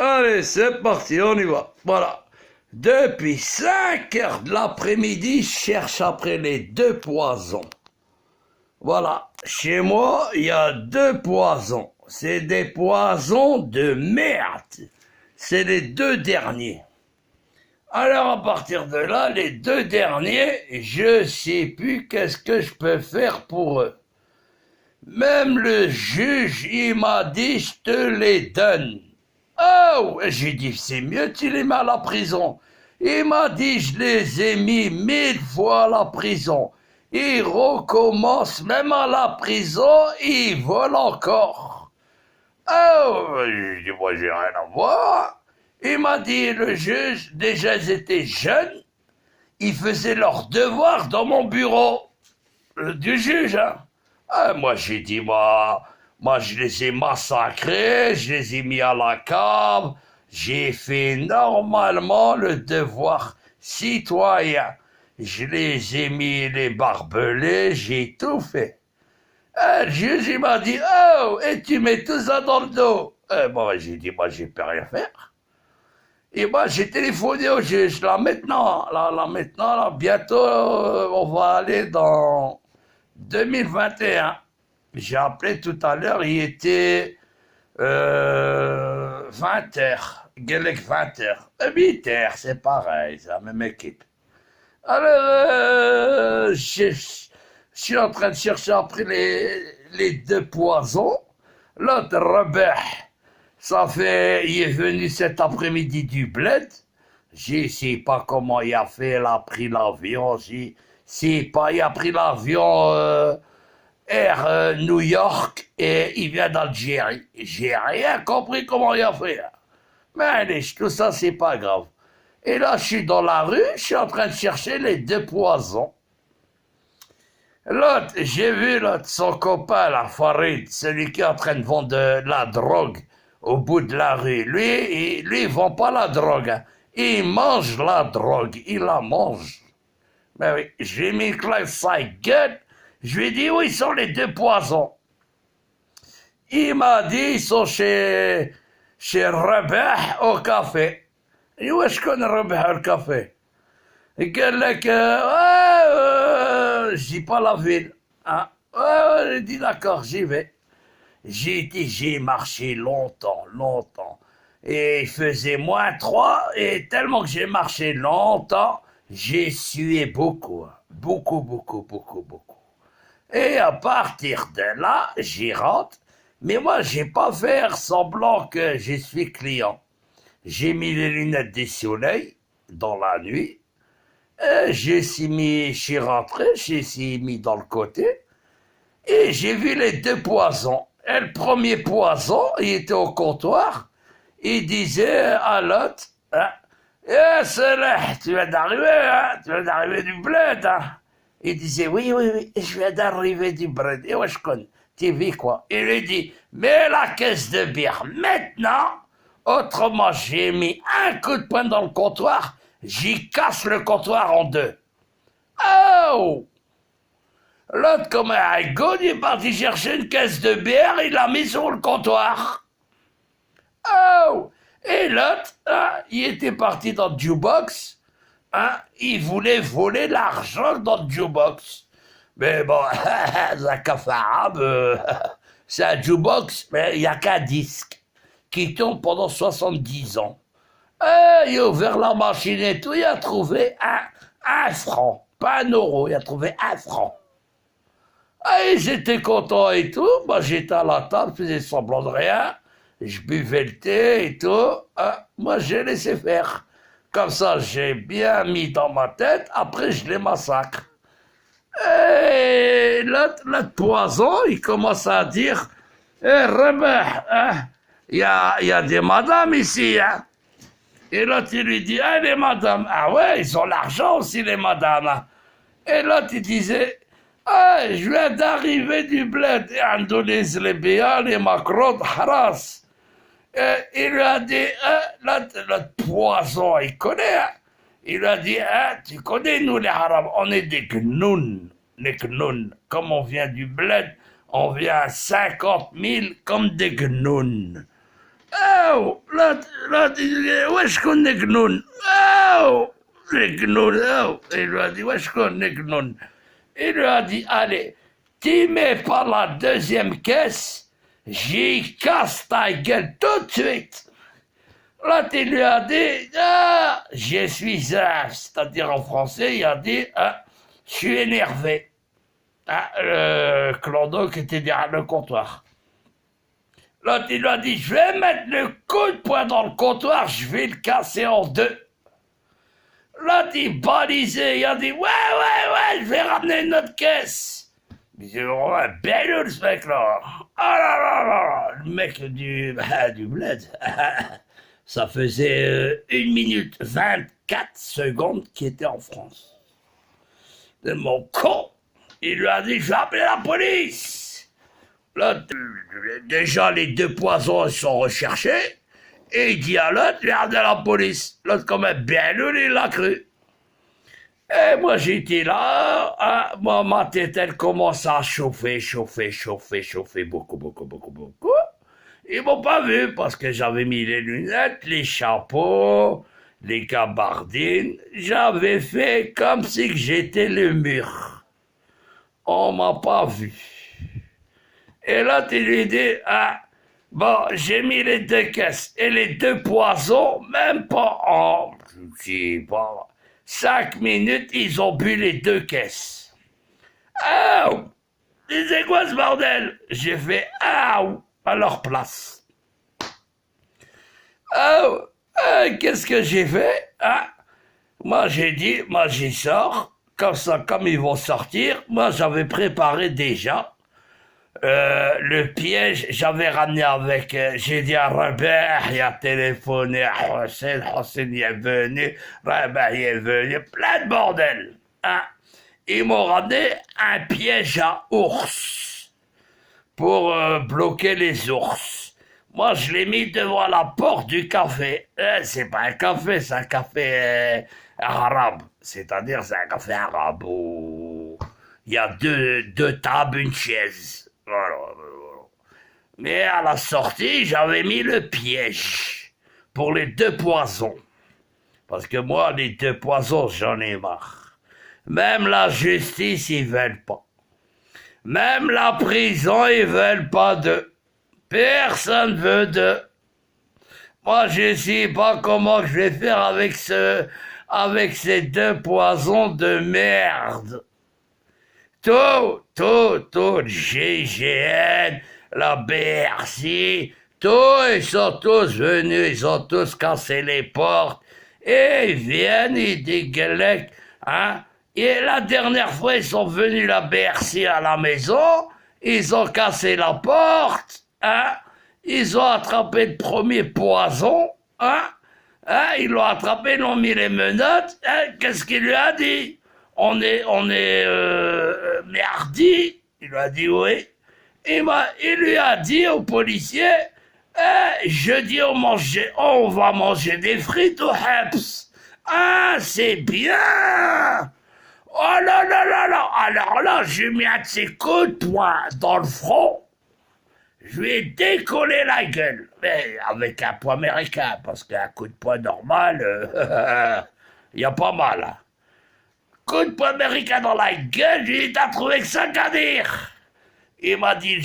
Allez, c'est parti, on y va. Voilà. Depuis 5 heures de l'après-midi, je cherche après les deux poisons. Voilà. Chez moi, il y a deux poisons. C'est des poisons de merde. C'est les deux derniers. Alors, à partir de là, les deux derniers, je sais plus qu'est-ce que je peux faire pour eux. Même le juge, il m'a dit, je te les donne. Oh, j'ai dit, c'est mieux, tu les mets à la prison. Il m'a dit, je les ai mis 1000 fois à la prison. Ils recommencent même à la prison, ils volent encore. Oh, j'ai dit, moi, j'ai rien à voir. Il m'a dit, le juge, déjà, ils étaient jeunes, ils faisaient leurs devoirs dans mon bureau. Du juge, hein. Ah, moi, j'ai dit, moi, je les ai massacrés, je les ai mis à la cave, j'ai fait normalement le devoir citoyen. Je les ai mis les barbelés, j'ai tout fait. Le juge, il m'a dit, oh, et tu mets tout ça dans le dos. Moi, j'ai dit, moi, j'ai pas rien faire. Et moi, j'ai téléphoné au juge, là, maintenant, bientôt, on va aller dans 2021. J'ai appelé tout à l'heure, il était 20h. Guélec 20h. 8h, c'est pareil, c'est la même équipe. Alors, je suis en train de chercher après les deux poisons. L'autre, Rebeh, il est venu cet après-midi du bled. Je sais pas comment il a fait, il a pris l'avion. Il a pris l'avion Air New York et il vient d'Algérie. J'ai rien compris comment il a fait. Mais allez, tout ça, c'est pas grave. Et là, je suis dans la rue, je suis en train de chercher les deux poisons. L'autre, j'ai vu l'autre, son copain, la Farid, celui qui est en train de vendre de la drogue au bout de la rue. Lui, il vend pas la drogue. Hein. Il mange la drogue, il la mange. Mais oui, j'ai mis une claque sa gueule. Je lui ai dit où ils sont les deux poisons. Il m'a dit ils sont chez Rebeh au café. Et où est-ce qu'on est Rebeh au café? Et quel je dis pas la ville. Hein? J'ai dit d'accord, j'y vais. J'ai marché longtemps. Et il faisait -3, et tellement que j'ai marché longtemps, j'ai sué beaucoup. Beaucoup. Et à partir de là, j'y rentre. Mais moi, j'ai pas fait semblant que je suis client. J'ai mis les lunettes de soleil dans la nuit. Et je suis rentré, je suis mis dans le côté. Et j'ai vu les deux poisons. Et le premier poison, il était au comptoir. Il disait à l'autre, hein, eh, Salah, tu viens d'arriver, hein, tu viens d'arriver du bled, hein. Il disait, oui, je viens d'arriver du bled. Et ouais, je connais. Tu vis quoi? Il lui dit, mets la caisse de bière maintenant, autrement j'ai mis un coup de poing dans le comptoir, j'y casse le comptoir en deux. Oh! L'autre, comme un goût, il est parti chercher une caisse de bière, il l'a mis sur le comptoir. Oh! Et l'autre, hein, il était parti dans le jukebox. Hein, il voulait voler l'argent dans le jukebox. Mais bon, la café arabe, c'est un jukebox, mais il n'y a qu'un disque qui tourne pendant 70 ans. Il a ouvert la machine et tout, il a trouvé un franc, pas un euro, il a trouvé 1 franc. Et j'étais content et tout, moi j'étais à la table, je faisais semblant de rien, je buvais le thé et tout, hein, moi j'ai laissé faire. Comme ça, j'ai bien mis dans ma tête, après je les massacre. Et l'autre poison, il commence à dire, Rebeh, hein, il y a des madames ici, hein. Et l'autre, il lui dit, ah, les madames, ah ouais, ils ont l'argent aussi, les madames. Hein. Et l'autre, il disait, ah, je viens d'arriver du bled, et Indonésie, les béats, les macros, haras. Il lui a dit, l'autre poison, il connaît, hein. Il lui a dit, tu connais, nous les arabes, on est des gnoun. Les gnoun, comme on vient du bled, on vient à 50 000 comme des gnoun. Oh, là, wesh connais Gnoun. Oh, les Gnoun, oh. Il lui a dit, wesh connais Gnoun. Il lui a dit, allez, tu mets par la deuxième caisse, j'y casse ta gueule tout de suite. Là, tu lui as dit, ah, je suis, c'est-à-dire en français, il a dit, ah, je suis énervé. Ah, le clodo qui était derrière le comptoir. L'autre, il lui a dit, je vais mettre le coup de poing dans le comptoir, je vais le casser en deux. L'autre, il balisait, il a dit, ouais, je vais ramener une autre caisse. Il dit, ouais, belle ce mec-là. Ah là, le mec du bled. Ça faisait 1 minute 24 secondes qu'il était en France. Tellement con. Il lui a dit, je vais appeler la police. Là, déjà, les 2 poisons sont recherchés. Et il dit à l'autre, j'ai appelé la police. L'autre, comme un bellule, il l'a cru. Et moi, j'étais là. Hein, moi, ma tête, elle commence à chauffer beaucoup. Ils m'ont pas vu parce que j'avais mis les lunettes, les chapeaux, les gabardines. J'avais fait comme si j'étais le mur. On m'a pas vu. Et là, tu lui dis, ah, bon, j'ai mis les 2 caisses et les 2 poisons, même pas en, je sais pas, 5 minutes, ils ont bu les 2 caisses. Oh! C'est quoi ce bordel? J'ai fait, ah, à leur place. Oh! Qu'est-ce que j'ai fait? Hein? Moi, j'ai dit, moi, j'y sors. Comme ça, comme ils vont sortir, moi, j'avais préparé déjà. Le piège, j'avais ramené avec, j'ai dit à Robert, il a téléphoné à Hossein y est venu, Robert y est venu, plein de bordel. Hein? Ils m'ont ramené un piège à ours pour bloquer les ours. Moi, je l'ai mis devant la porte du café. C'est pas un café, c'est un café arabe. C'est-à-dire, c'est un café arabe où il y a deux tables, une chaise. Voilà. Mais à la sortie, j'avais mis le piège pour les 2 poisons. Parce que moi, les 2 poisons, j'en ai marre. Même la justice, ils veulent pas. Même la prison, ils veulent pas de. Personne veut de. Moi, je sais pas comment je vais faire avec ces 2 poisons de merde. Tout, le GIGN, la BRC, ils sont tous venus, ils ont tous cassé les portes, et ils viennent, ils dégueulent, hein. Et la dernière fois, ils sont venus la BRC à la maison, ils ont cassé la porte, hein. Ils ont attrapé le premier poison, hein. Ils l'ont attrapé, ils l'ont mis les menottes, hein. Qu'est-ce qu'il lui a dit? On est merdi. Il lui a dit oui. Il lui a dit au policier, jeudi on va manger des frites au Heps. Ah, c'est bien. Oh là là. Alors là, j'ai mis un de ses coups de poing dans le front. Je lui ai décollé la gueule. Mais avec un poing américain, parce qu'un coup de poing normal, il y a pas mal. Hein. Coup de poing américain dans la gueule, j'ai dit, t'as trouvé que ça qu'à dire? Il m'a dit,